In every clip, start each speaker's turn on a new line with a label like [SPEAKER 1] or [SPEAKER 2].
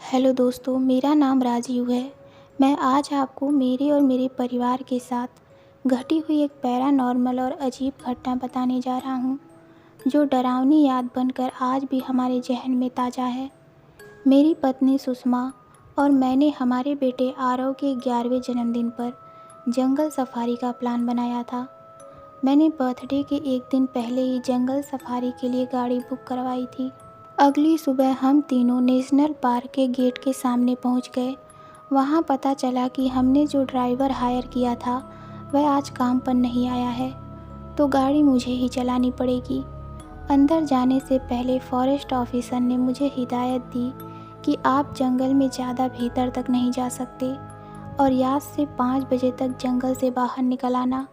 [SPEAKER 1] Hello दोस्तों, मेरा नाम राजीव है। मैं आज आपको मेरे और मेरे परिवार के साथ घटी हुई एक पैरानॉर्मल और अजीब घटना बताने जा रहा हूँ, जो डरावनी याद बनकर आज भी हमारे ज़हन में ताज़ा है। मेरी पत्नी सुषमा और मैंने हमारे बेटे आरव के 11वें जन्मदिन पर जंगल सफारी का प्लान बनाया था। मैंने बर्थडे के एक दिन पहले ही जंगल सफारी के लिए गाड़ी बुक करवाई थी। अगली सुबह हम तीनों नेशनल पार्क के गेट के सामने पहुंच गए। वहां पता चला कि हमने जो ड्राइवर हायर किया था वह आज काम पर नहीं आया है, तो गाड़ी मुझे ही चलानी पड़ेगी। अंदर जाने से पहले फॉरेस्ट ऑफिसर ने मुझे हिदायत दी कि आप जंगल में ज़्यादा भीतर तक नहीं जा सकते और याद से 5 बजे तक जंगल से बाहर निकल आना।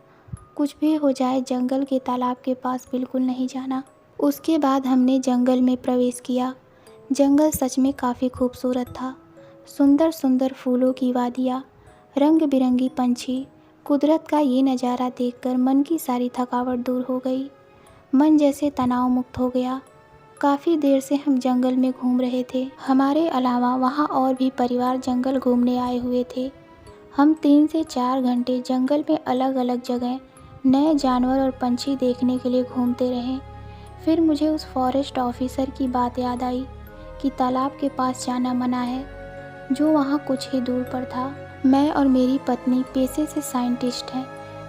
[SPEAKER 1] कुछ भी हो जाए, जंगल के तालाब के पास बिल्कुल नहीं जाना। उसके बाद हमने जंगल में प्रवेश किया। जंगल सच में काफ़ी खूबसूरत था। सुंदर सुंदर फूलों की वादियाँ, रंग बिरंगी पंछी, कुदरत का ये नज़ारा देखकर मन की सारी थकावट दूर हो गई। मन जैसे तनाव मुक्त हो गया। काफ़ी देर से हम जंगल में घूम रहे थे। हमारे अलावा वहाँ और भी परिवार जंगल घूमने आए हुए थे। हम 3 से 4 घंटे जंगल में अलग अलग जगह नए जानवर और पंछी देखने के लिए घूमते रहे। फिर मुझे उस फॉरेस्ट ऑफिसर की बात याद आई कि तालाब के पास जाना मना है, जो वहाँ कुछ ही दूर पर था। मैं और मेरी पत्नी पेशे से साइंटिस्ट हैं,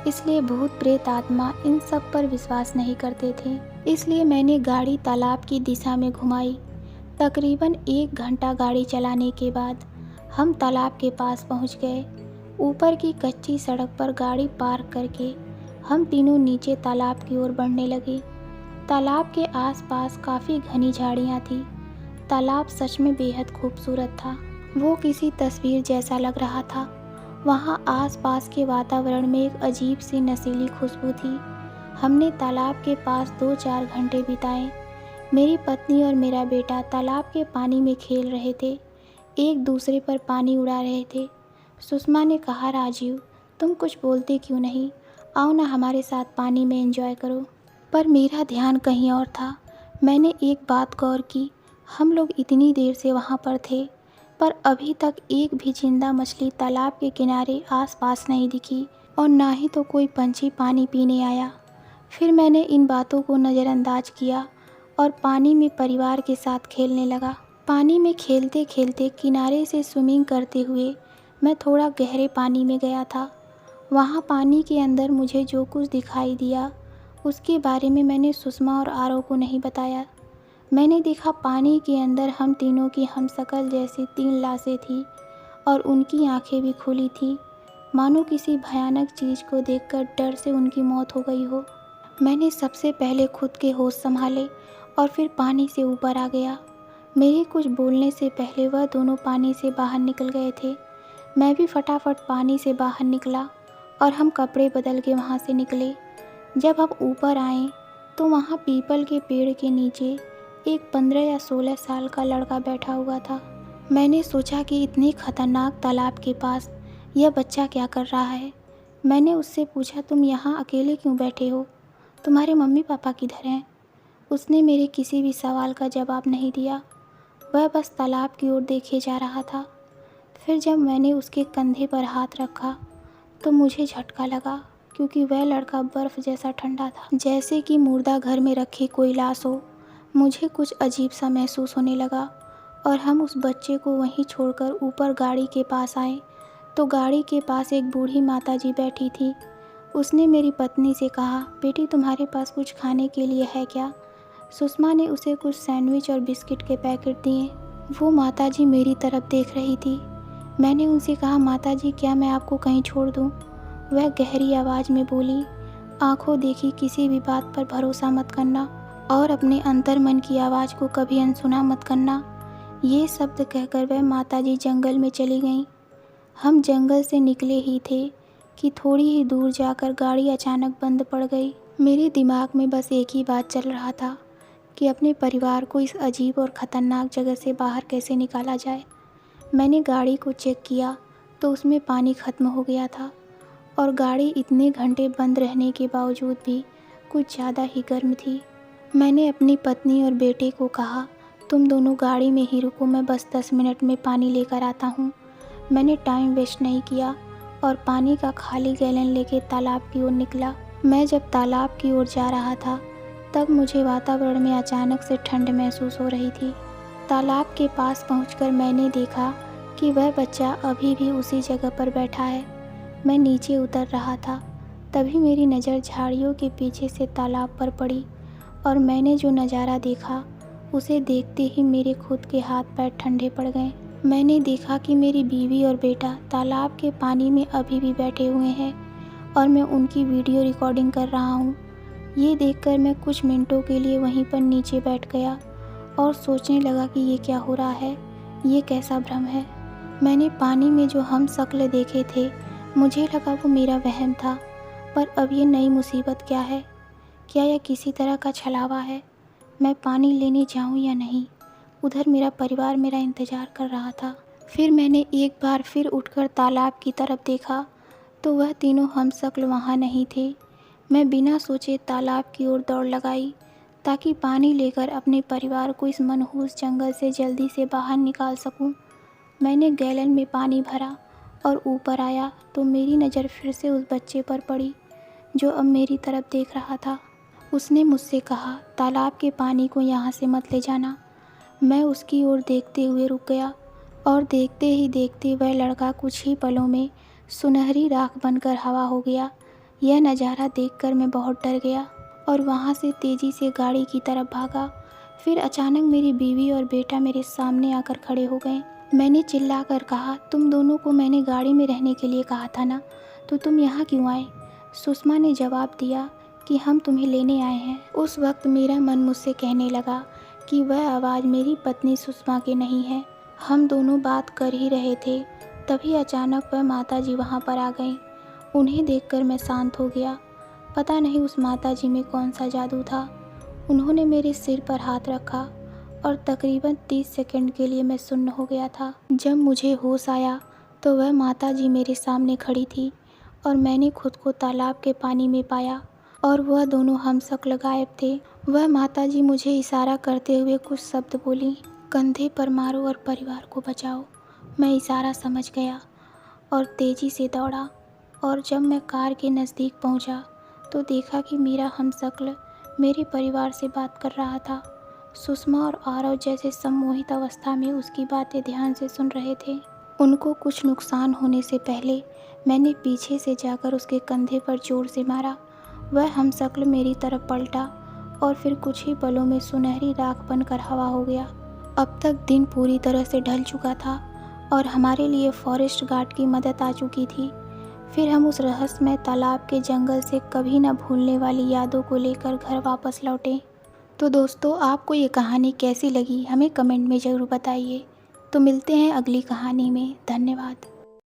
[SPEAKER 1] इसलिए भूत प्रेत आत्मा इन सब पर विश्वास नहीं करते थे। इसलिए मैंने गाड़ी तालाब की दिशा में घुमाई। तकरीबन 1 घंटा गाड़ी चलाने के बाद हम तालाब के पास पहुँच गए। ऊपर की कच्ची सड़क पर गाड़ी पार्क करके हम तीनों नीचे तालाब की ओर बढ़ने लगे। तालाब के आसपास काफ़ी घनी झाड़ियाँ थी। तालाब सच में बेहद खूबसूरत था। वो किसी तस्वीर जैसा लग रहा था। वहाँ आसपास के वातावरण में एक अजीब सी नशीली खुशबू थी। हमने तालाब के पास 2-4 घंटे बिताए। मेरी पत्नी और मेरा बेटा तालाब के पानी में खेल रहे थे, एक दूसरे पर पानी उड़ा रहे थे। सुषमा ने कहा, राजीव, तुम कुछ बोलते क्यों नहीं? आओ ना, हमारे साथ पानी में एंजॉय करो। पर मेरा ध्यान कहीं और था। मैंने एक बात गौर की, हम लोग इतनी देर से वहाँ पर थे, पर अभी तक एक भी जिंदा मछली तालाब के किनारे आसपास नहीं दिखी और ना ही तो कोई पंछी पानी पीने आया। फिर मैंने इन बातों को नज़रअंदाज किया और पानी में परिवार के साथ खेलने लगा। पानी में खेलते खेलते किनारे से स्विमिंग करते हुए मैं थोड़ा गहरे पानी में गया था। वहाँ पानी के अंदर मुझे जो कुछ दिखाई दिया उसके बारे में मैंने सुषमा और आरव को नहीं बताया। मैंने देखा पानी के अंदर हम तीनों की हमशक्ल जैसी 3 लाशें थीं और उनकी आंखें भी खुली थीं, मानो किसी भयानक चीज़ को देखकर डर से उनकी मौत हो गई हो। मैंने सबसे पहले खुद के होश संभाले और फिर पानी से ऊपर आ गया। मेरे कुछ बोलने से पहले वह दोनों पानी से बाहर निकल गए थे। मैं भी फटाफट पानी से बाहर निकला और हम कपड़े बदल के वहाँ से निकले। जब हम ऊपर आए तो वहाँ पीपल के पेड़ के नीचे एक 15 या 16 साल का लड़का बैठा हुआ था। मैंने सोचा कि इतने खतरनाक तालाब के पास यह बच्चा क्या कर रहा है। मैंने उससे पूछा, तुम यहाँ अकेले क्यों बैठे हो? तुम्हारे मम्मी पापा किधर हैं? उसने मेरे किसी भी सवाल का जवाब नहीं दिया। वह बस तालाब की ओर देखे जा रहा था। फिर जब मैंने उसके कंधे पर हाथ रखा तो मुझे झटका लगा, क्योंकि वह लड़का बर्फ़ जैसा ठंडा था, जैसे कि मुर्दा घर में रखी कोई लाश हो। मुझे कुछ अजीब सा महसूस होने लगा और हम उस बच्चे को वहीं छोड़कर ऊपर गाड़ी के पास आए तो गाड़ी के पास एक बूढ़ी माताजी बैठी थी। उसने मेरी पत्नी से कहा, बेटी, तुम्हारे पास कुछ खाने के लिए है क्या? सुषमा ने उसे कुछ सैंडविच और बिस्किट के पैकेट दिए। वो माताजी मेरी तरफ देख रही थी। मैंने उनसे कहा, माताजी, क्या मैं आपको कहीं छोड़ दूँ? वह गहरी आवाज़ में बोली, आंखों देखी किसी भी बात पर भरोसा मत करना और अपने अंतर मन की आवाज़ को कभी अनसुना मत करना। ये शब्द कहकर वह माताजी जंगल में चली गईं। हम जंगल से निकले ही थे कि थोड़ी ही दूर जाकर गाड़ी अचानक बंद पड़ गई। मेरे दिमाग में बस एक ही बात चल रहा था कि अपने परिवार को इस अजीब और ख़तरनाक जगह से बाहर कैसे निकाला जाए। मैंने गाड़ी को चेक किया तो उसमें पानी ख़त्म हो गया था और गाड़ी इतने घंटे बंद रहने के बावजूद भी कुछ ज़्यादा ही गर्म थी। मैंने अपनी पत्नी और बेटे को कहा, तुम दोनों गाड़ी में ही रुको, मैं बस 10 मिनट में पानी लेकर आता हूँ। मैंने टाइम वेस्ट नहीं किया और पानी का खाली गैलन लेके तालाब की ओर निकला। मैं जब तालाब की ओर जा रहा था तब मुझे वातावरण में अचानक से ठंड महसूस हो रही थी। तालाब के पास पहुंचकर मैंने देखा कि वह बच्चा अभी भी उसी जगह पर बैठा है। मैं नीचे उतर रहा था, तभी मेरी नज़र झाड़ियों के पीछे से तालाब पर पड़ी और मैंने जो नज़ारा देखा उसे देखते ही मेरे खुद के हाथ पैर ठंडे पड़ गए। मैंने देखा कि मेरी बीवी और बेटा तालाब के पानी में अभी भी बैठे हुए हैं और मैं उनकी वीडियो रिकॉर्डिंग कर रहा हूँ। ये देखकर मैं कुछ मिनटों के लिए वहीं पर नीचे बैठ गया और सोचने लगा कि ये क्या हो रहा है, ये कैसा भ्रम है। मैंने पानी में जो हम शक्ल देखे थे मुझे लगा वो मेरा वहम था, पर अब ये नई मुसीबत क्या है? क्या यह किसी तरह का छलावा है? मैं पानी लेने जाऊं या नहीं? उधर मेरा परिवार मेरा इंतज़ार कर रहा था। फिर मैंने एक बार फिर उठकर तालाब की तरफ देखा तो वह तीनों हमशक्ल वहाँ नहीं थे। मैं बिना सोचे तालाब की ओर दौड़ लगाई ताकि पानी लेकर अपने परिवार को इस मनहूस जंगल से जल्दी से बाहर निकाल सकूं। मैंने गैलन में पानी भरा और ऊपर आया तो मेरी नज़र फिर से उस बच्चे पर पड़ी जो अब मेरी तरफ देख रहा था। उसने मुझसे कहा, तालाब के पानी को यहाँ से मत ले जाना। मैं उसकी ओर देखते हुए रुक गया और देखते ही देखते वह लड़का कुछ ही पलों में सुनहरी राख बनकर हवा हो गया। यह नज़ारा देखकर मैं बहुत डर गया और वहाँ से तेज़ी से गाड़ी की तरफ भागा। फिर अचानक मेरी बीवी और बेटा मेरे सामने आकर खड़े हो गए। मैंने चिल्लाकर कहा, तुम दोनों को मैंने गाड़ी में रहने के लिए कहा था ना, तो तुम यहाँ क्यों आए? सुषमा ने जवाब दिया कि हम तुम्हें लेने आए हैं। उस वक्त मेरा मन मुझसे कहने लगा कि वह आवाज़ मेरी पत्नी सुषमा की नहीं है। हम दोनों बात कर ही रहे थे, तभी अचानक वह माताजी वहाँ पर आ गईं। उन्हें देखकर मैं शांत हो गया। पता नहीं उस माताजी में कौन सा जादू था। उन्होंने मेरे सिर पर हाथ रखा और तकरीबन 30 सेकंड के लिए मैं सुन्न हो गया था। जब मुझे होश आया तो वह माताजी मेरे सामने खड़ी थी और मैंने खुद को तालाब के पानी में पाया और वह दोनों हमशक्ल गायब थे। वह माताजी मुझे इशारा करते हुए कुछ शब्द बोली, कंधे पर मारो और परिवार को बचाओ। मैं इशारा समझ गया और तेज़ी से दौड़ा और जब मैं कार के नज़दीक पहुंचा तो देखा कि मेरा हमशक्ल मेरे परिवार से बात कर रहा था। सुषमा और आरव जैसे सम्मोहित अवस्था में उसकी बातें ध्यान से सुन रहे थे। उनको कुछ नुकसान होने से पहले मैंने पीछे से जाकर उसके कंधे पर जोर से मारा। वह हमशक्ल मेरी तरफ पलटा और फिर कुछ ही पलों में सुनहरी राख बनकर हवा हो गया। अब तक दिन पूरी तरह से ढल चुका था और हमारे लिए फॉरेस्ट गार्ड की मदद आ चुकी थी। फिर हम उस रहस्यमय तालाब के जंगल से कभी न भूलने वाली यादों को लेकर घर वापस लौटे। तो दोस्तों, आपको ये कहानी कैसी लगी हमें कमेंट में ज़रूर बताइए। तो मिलते हैं अगली कहानी में। धन्यवाद।